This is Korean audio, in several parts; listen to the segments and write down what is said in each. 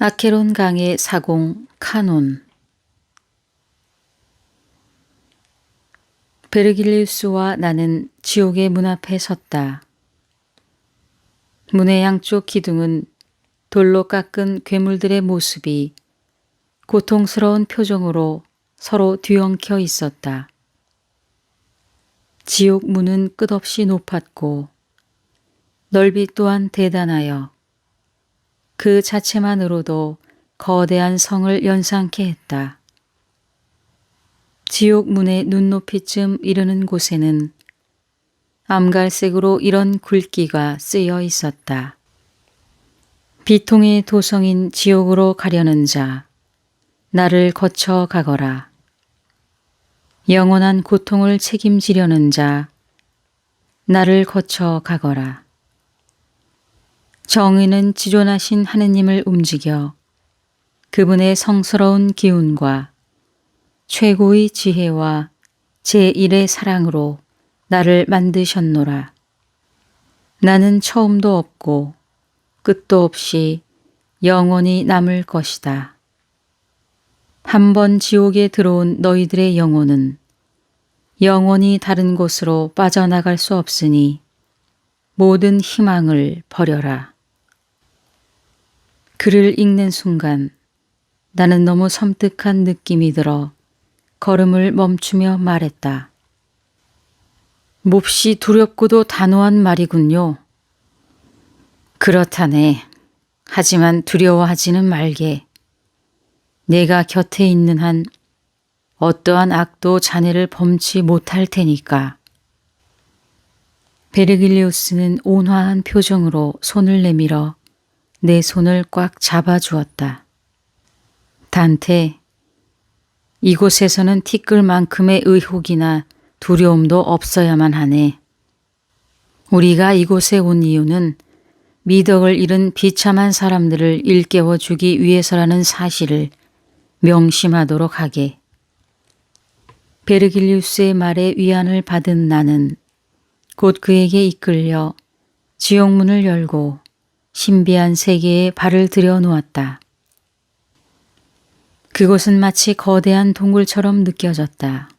아케론 강의 사공 카논. 베르길리우스와 나는 지옥의 문 앞에 섰다. 문의 양쪽 기둥은 돌로 깎은 괴물들의 모습이 고통스러운 표정으로 서로 뒤엉켜 있었다. 지옥 문은 끝없이 높았고 넓이 또한 대단하여 그 자체만으로도 거대한 성을 연상케 했다. 지옥 문의 눈높이쯤 이르는 곳에는 암갈색으로 이런 굵기가 쓰여 있었다. 비통의 도성인 지옥으로 가려는 자, 나를 거쳐 가거라. 영원한 고통을 책임지려는 자, 나를 거쳐 가거라. 정의는 지존하신 하느님을 움직여 그분의 성스러운 기운과 최고의 지혜와 제1의 사랑으로 나를 만드셨노라. 나는 처음도 없고 끝도 없이 영원히 남을 것이다. 한 번 지옥에 들어온 너희들의 영혼은 영원히 다른 곳으로 빠져나갈 수 없으니 모든 희망을 버려라. 글을 읽는 순간 나는 너무 섬뜩한 느낌이 들어 걸음을 멈추며 말했다. 몹시 두렵고도 단호한 말이군요. 그렇다네. 하지만 두려워하지는 말게. 내가 곁에 있는 한 어떠한 악도 자네를 범치 못할 테니까. 베르길리우스는 온화한 표정으로 손을 내밀어 내 손을 꽉 잡아주었다. 단테, 이곳에서는 티끌만큼의 의혹이나 두려움도 없어야만 하네. 우리가 이곳에 온 이유는 미덕을 잃은 비참한 사람들을 일깨워주기 위해서라는 사실을 명심하도록 하게. 베르길리우스의 말에 위안을 받은 나는 곧 그에게 이끌려 지옥문을 열고 신비한 세계에 발을 들여놓았다. 그곳은 마치 거대한 동굴처럼 느껴졌다.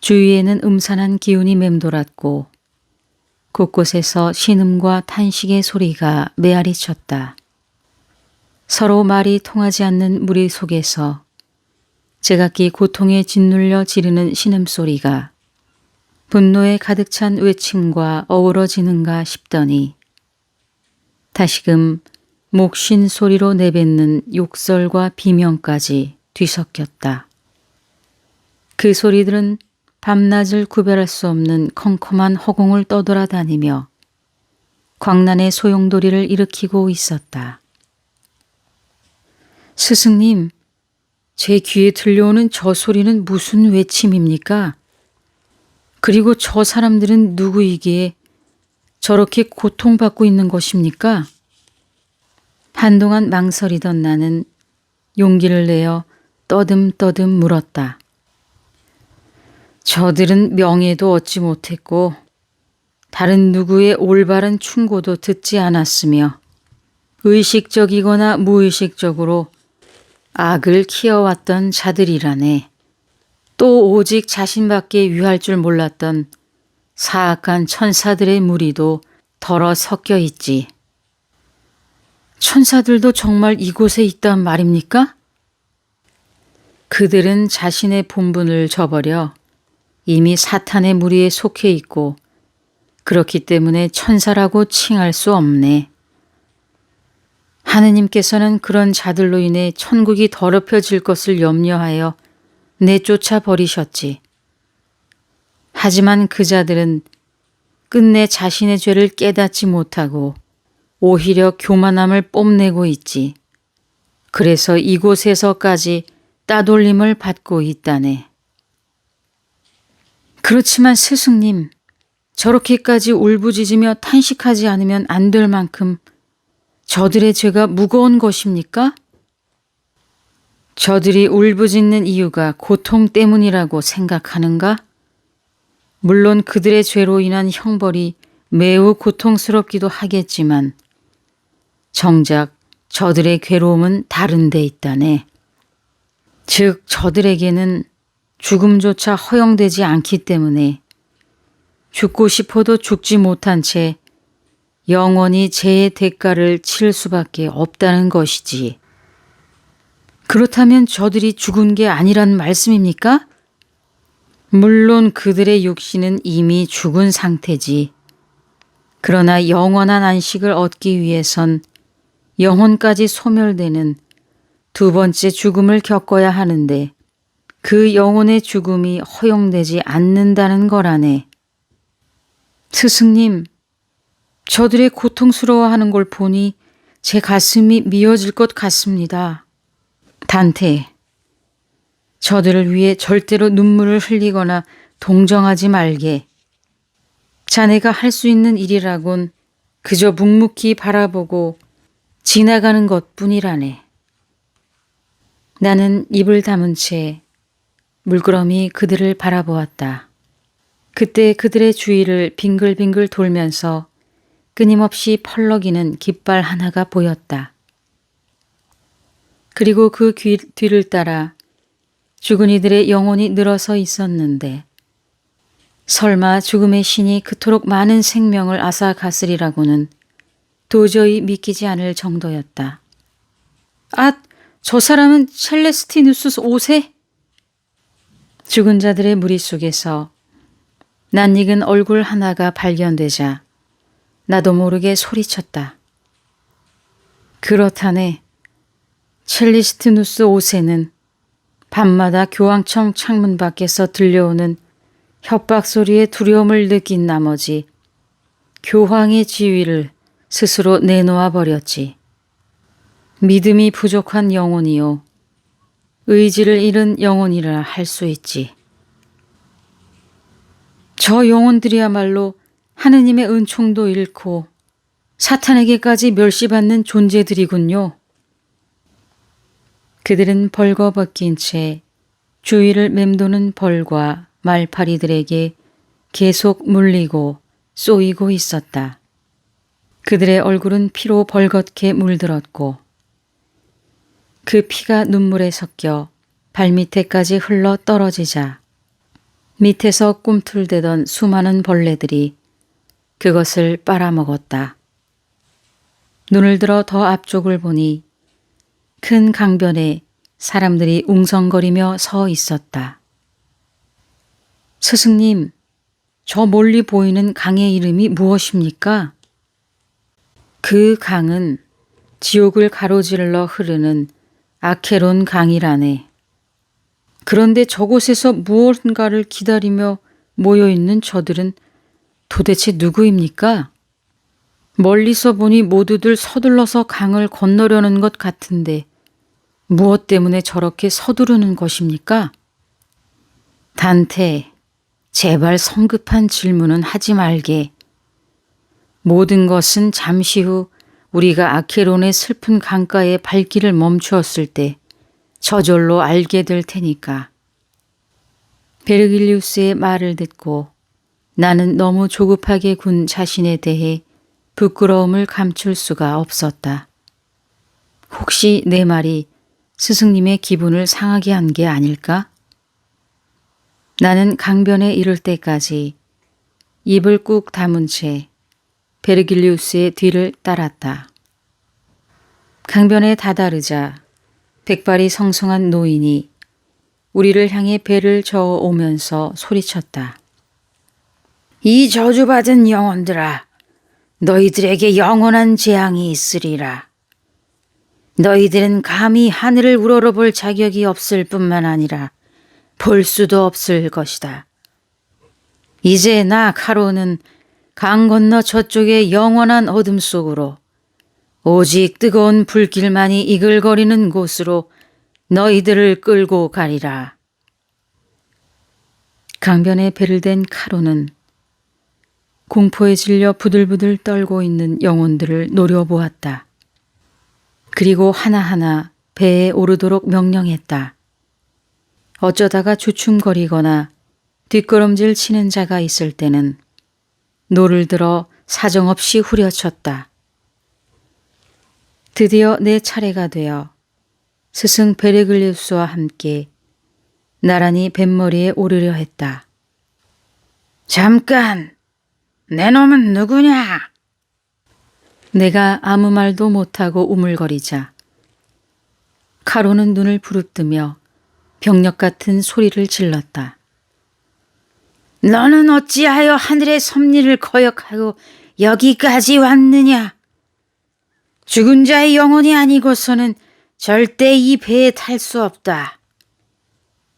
주위에는 음산한 기운이 맴돌았고 곳곳에서 신음과 탄식의 소리가 메아리쳤다. 서로 말이 통하지 않는 무리 속에서 제각기 고통에 짓눌려 지르는 신음소리가 분노에 가득 찬 외침과 어우러지는가 싶더니 다시금 목신 소리로 내뱉는 욕설과 비명까지 뒤섞였다. 그 소리들은 밤낮을 구별할 수 없는 컴컴한 허공을 떠돌아다니며 광란의 소용돌이를 일으키고 있었다. 스승님, 제 귀에 들려오는 저 소리는 무슨 외침입니까? 그리고 저 사람들은 누구이기에 저렇게 고통받고 있는 것입니까? 한동안 망설이던 나는 용기를 내어 떠듬떠듬 물었다. 저들은 명예도 얻지 못했고 다른 누구의 올바른 충고도 듣지 않았으며 의식적이거나 무의식적으로 악을 키워왔던 자들이라네. 또 오직 자신밖에 위할 줄 몰랐던 사악한 천사들의 무리도 덜어 섞여 있지. 천사들도 정말 이곳에 있단 말입니까? 그들은 자신의 본분을 저버려 이미 사탄의 무리에 속해 있고 그렇기 때문에 천사라고 칭할 수 없네. 하느님께서는 그런 자들로 인해 천국이 더럽혀질 것을 염려하여 내쫓아 버리셨지. 하지만 그 자들은 끝내 자신의 죄를 깨닫지 못하고 오히려 교만함을 뽐내고 있지. 그래서 이곳에서까지 따돌림을 받고 있다네. 그렇지만 스승님, 저렇게까지 울부짖으며 탄식하지 않으면 안 될 만큼 저들의 죄가 무거운 것입니까? 저들이 울부짖는 이유가 고통 때문이라고 생각하는가? 물론 그들의 죄로 인한 형벌이 매우 고통스럽기도 하겠지만 정작 저들의 괴로움은 다른 데 있다네. 즉 저들에게는 죽음조차 허용되지 않기 때문에 죽고 싶어도 죽지 못한 채 영원히 죄의 대가를 치를 수밖에 없다는 것이지. 그렇다면 저들이 죽은 게 아니란 말씀입니까? 물론 그들의 육신은 이미 죽은 상태지. 그러나 영원한 안식을 얻기 위해선 영혼까지 소멸되는 두 번째 죽음을 겪어야 하는데 그 영혼의 죽음이 허용되지 않는다는 거라네. 스승님, 저들의 고통스러워하는 걸 보니 제 가슴이 미어질 것 같습니다. 단테, 저들을 위해 절대로 눈물을 흘리거나 동정하지 말게. 자네가 할 수 있는 일이라곤 그저 묵묵히 바라보고 지나가는 것뿐이라네. 나는 입을 다문 채 물끄러미 그들을 바라보았다. 그때 그들의 주위를 빙글빙글 돌면서 끊임없이 펄럭이는 깃발 하나가 보였다. 그리고 그 뒤를 따라 죽은 이들의 영혼이 늘어서 있었는데 설마 죽음의 신이 그토록 많은 생명을 앗아갔으리라고는 도저히 믿기지 않을 정도였다. 아, 저 사람은 첼레스티누스 5세? 죽은 자들의 무리 속에서 낯익은 얼굴 하나가 발견되자 나도 모르게 소리쳤다. 그렇다네. 첼레스티누스 5세는 밤마다 교황청 창문 밖에서 들려오는 협박 소리에 두려움을 느낀 나머지 교황의 지위를 스스로 내놓아 버렸지. 믿음이 부족한 영혼이요. 의지를 잃은 영혼이라 할 수 있지. 저 영혼들이야말로 하느님의 은총도 잃고 사탄에게까지 멸시받는 존재들이군요. 그들은 벌거벗긴 채 주위를 맴도는 벌과 말파리들에게 계속 물리고 쏘이고 있었다. 그들의 얼굴은 피로 벌겋게 물들었고 그 피가 눈물에 섞여 발밑에까지 흘러 떨어지자 밑에서 꿈틀대던 수많은 벌레들이 그것을 빨아먹었다. 눈을 들어 더 앞쪽을 보니 큰 강변에 사람들이 웅성거리며 서 있었다. 스승님, 저 멀리 보이는 강의 이름이 무엇입니까? 그 강은 지옥을 가로질러 흐르는 아케론 강이라네. 그런데 저곳에서 무언가를 기다리며 모여있는 저들은 도대체 누구입니까? 멀리서 보니 모두들 서둘러서 강을 건너려는 것 같은데 무엇 때문에 저렇게 서두르는 것입니까? 단테, 제발 성급한 질문은 하지 말게. 모든 것은 잠시 후 우리가 아케론의 슬픈 강가에 발길을 멈추었을 때 저절로 알게 될 테니까. 베르길리우스의 말을 듣고 나는 너무 조급하게 군 자신에 대해 부끄러움을 감출 수가 없었다. 혹시 내 말이 스승님의 기분을 상하게 한 게 아닐까? 나는 강변에 이를 때까지 입을 꾹 다문 채 베르길리우스의 뒤를 따랐다. 강변에 다다르자 백발이 성성한 노인이 우리를 향해 배를 저어오면서 소리쳤다. 이 저주받은 영혼들아, 너희들에게 영원한 재앙이 있으리라. 너희들은 감히 하늘을 우러러볼 자격이 없을 뿐만 아니라 볼 수도 없을 것이다. 이제 나 카로는 강 건너 저쪽의 영원한 어둠 속으로 오직 뜨거운 불길만이 이글거리는 곳으로 너희들을 끌고 가리라. 강변에 배를 댄 카로는 공포에 질려 부들부들 떨고 있는 영혼들을 노려보았다. 그리고 하나하나 배에 오르도록 명령했다. 어쩌다가 주춤거리거나 뒷걸음질 치는 자가 있을 때는 노를 들어 사정없이 후려쳤다. 드디어 내 차례가 되어 스승 베르글리우스와 함께 나란히 뱃머리에 오르려 했다. 잠깐! 내 놈은 누구냐? 내가 아무 말도 못하고 우물거리자 카로는 눈을 부릅뜨며 병력 같은 소리를 질렀다. 너는 어찌하여 하늘의 섭리를 거역하고 여기까지 왔느냐? 죽은 자의 영혼이 아니고서는 절대 이 배에 탈 수 없다.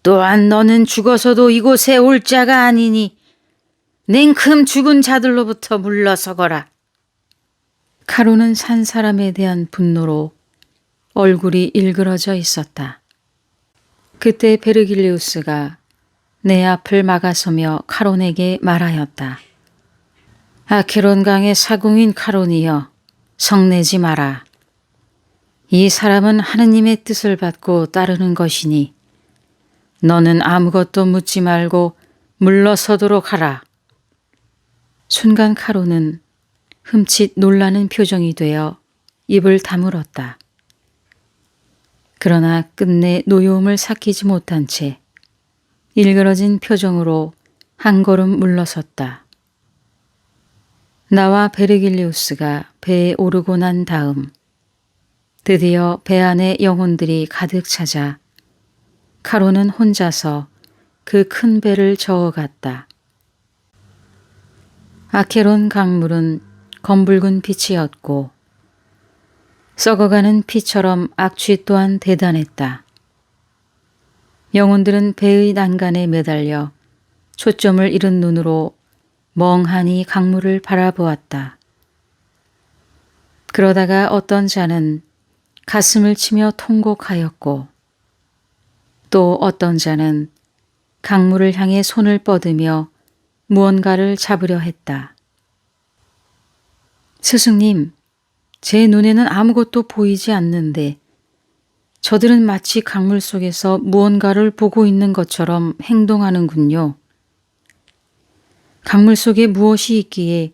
또한 너는 죽어서도 이곳에 올 자가 아니니 냉큼 죽은 자들로부터 물러서거라. 카로는 산 사람에 대한 분노로 얼굴이 일그러져 있었다. 그때 베르길리우스가 내 앞을 막아서며 카론에게 말하였다. 아케론강의 사공인 카론이여, 성내지 마라. 이 사람은 하느님의 뜻을 받고 따르는 것이니 너는 아무것도 묻지 말고 물러서도록 하라. 순간 카론은 흠칫 놀라는 표정이 되어 입을 다물었다. 그러나 끝내 노여움을 삭히지 못한 채 일그러진 표정으로 한 걸음 물러섰다. 나와 베르길리우스가 배에 오르고 난 다음 드디어 배 안에 영혼들이 가득 찾아 카로는 혼자서 그 큰 배를 저어갔다. 아케론 강물은 검붉은 빛이었고 썩어가는 피처럼 악취 또한 대단했다. 영혼들은 배의 난간에 매달려 초점을 잃은 눈으로 멍하니 강물을 바라보았다. 그러다가 어떤 자는 가슴을 치며 통곡하였고 또 어떤 자는 강물을 향해 손을 뻗으며 무언가를 잡으려 했다. 스승님, 제 눈에는 아무것도 보이지 않는데 저들은 마치 강물 속에서 무언가를 보고 있는 것처럼 행동하는군요. 강물 속에 무엇이 있기에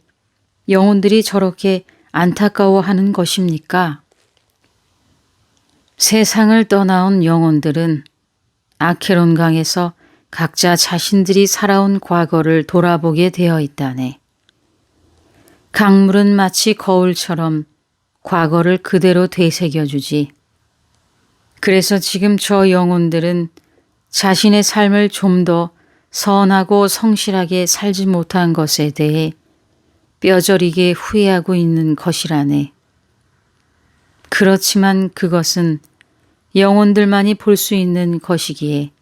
영혼들이 저렇게 안타까워하는 것입니까? 세상을 떠나온 영혼들은 아케론강에서 각자 자신들이 살아온 과거를 돌아보게 되어 있다네. 강물은 마치 거울처럼 과거를 그대로 되새겨주지. 그래서 지금 저 영혼들은 자신의 삶을 좀 더 선하고 성실하게 살지 못한 것에 대해 뼈저리게 후회하고 있는 것이라네. 그렇지만 그것은 영혼들만이 볼 수 있는 것이기에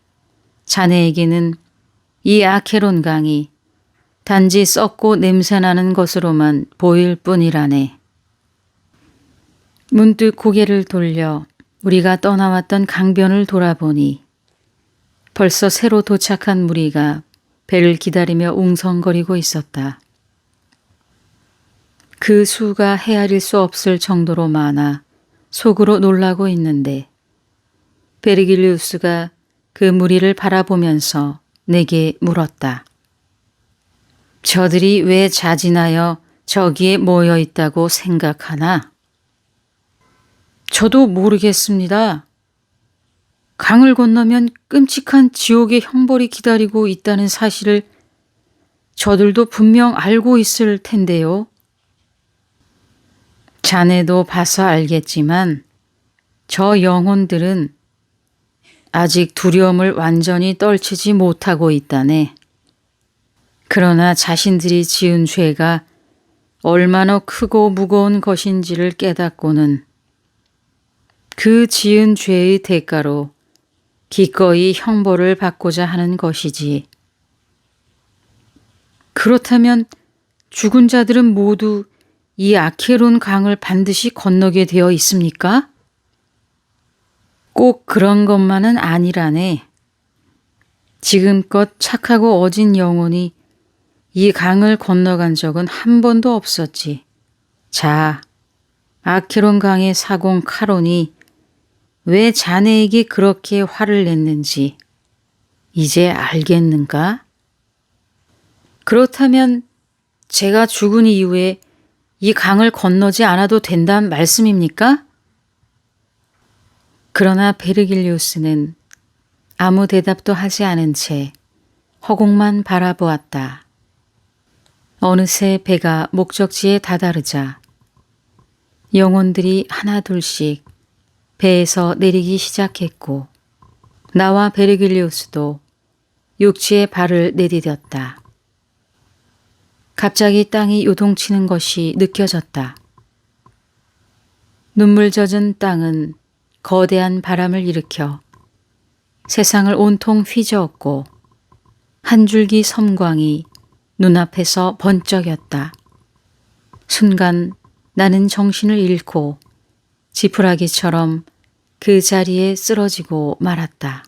자네에게는 이 아케론 강이 단지 썩고 냄새나는 것으로만 보일 뿐이라네. 문득 고개를 돌려 우리가 떠나왔던 강변을 돌아보니 벌써 새로 도착한 무리가 배를 기다리며 웅성거리고 있었다. 그 수가 헤아릴 수 없을 정도로 많아 속으로 놀라고 있는데 베르길리우스가 그 무리를 바라보면서 내게 물었다. 저들이 왜 자진하여 저기에 모여 있다고 생각하나? 저도 모르겠습니다. 강을 건너면 끔찍한 지옥의 형벌이 기다리고 있다는 사실을 저들도 분명 알고 있을 텐데요. 자네도 봐서 알겠지만 저 영혼들은 아직 두려움을 완전히 떨치지 못하고 있다네. 그러나 자신들이 지은 죄가 얼마나 크고 무거운 것인지를 깨닫고는 그 지은 죄의 대가로 기꺼이 형벌을 받고자 하는 것이지. 그렇다면 죽은 자들은 모두 이 아케론 강을 반드시 건너게 되어 있습니까? 꼭 그런 것만은 아니라네. 지금껏 착하고 어진 영혼이 이 강을 건너간 적은 한 번도 없었지. 자, 아케론 강의 사공 카론이 왜 자네에게 그렇게 화를 냈는지 이제 알겠는가? 그렇다면 제가 죽은 이후에 이 강을 건너지 않아도 된다는 말씀입니까? 그러나 베르길리우스는 아무 대답도 하지 않은 채 허공만 바라보았다. 어느새 배가 목적지에 다다르자 영혼들이 하나둘씩 배에서 내리기 시작했고 나와 베르길리우스도 육지에 발을 내디뎠다. 갑자기 땅이 요동치는 것이 느껴졌다. 눈물 젖은 땅은 거대한 바람을 일으켜 세상을 온통 휘저었고 한 줄기 섬광이 눈앞에서 번쩍였다. 순간 나는 정신을 잃고 지푸라기처럼 그 자리에 쓰러지고 말았다.